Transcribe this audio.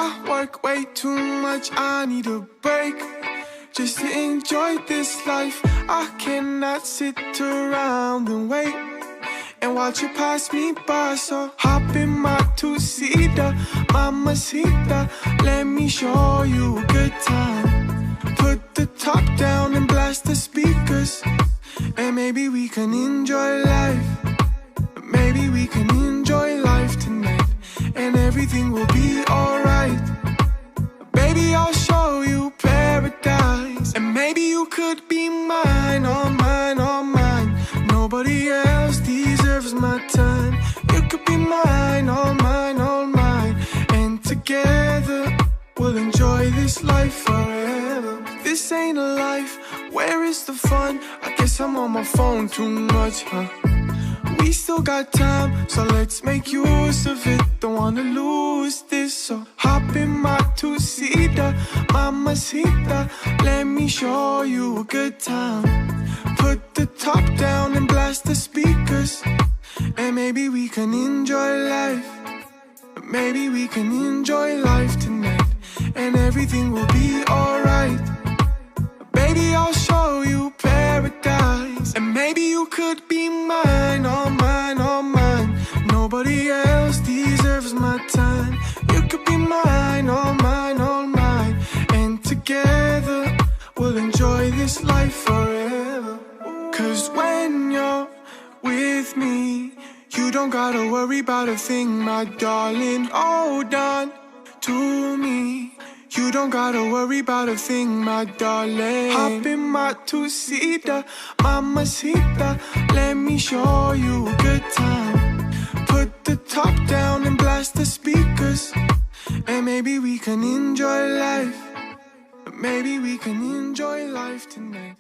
I work way too much, I need a break just to enjoy this life. I cannot sit around and wait and watch you pass me by. So hop in my two-seater, mamacita, let me show you a good time. Put the top down and blast the speakers, and maybe we can enjoy life. Maybe we can enjoy life tonight, and everything will be alright. Baby, I'll show you paradise, and maybe you could be mine, all mine, all mine. Nobody else deserves my time. You could be mine, all mine, all mine. And together we'll enjoy this life forever. This ain't a life, where is the fun? I guess I'm on my phone too much, huh? We still got time, so let's make use of it. Don't wanna lose this, so hop in my two-seater, mamacita, let me show you a good time. Put the top down and blast the speakers, and maybe we can enjoy life. Maybe we can enjoy life tonight, and everything will be alright. Baby, I'll show you paradise, and maybe you could be mine, all mine, all mine. Nobody else deserves my time. You could be mine, all mine, all mine. And together we'll enjoy this life forever. 'Cause when you're with me, you don't gotta worry about a thing, my darling. Hold on to me. You don't gotta worry about a thing, my darling. Hop in my two-seater, mamacita, let me show you a good time. Put the top down and blast the speakers, and maybe we can enjoy life. Maybe we can enjoy life tonight.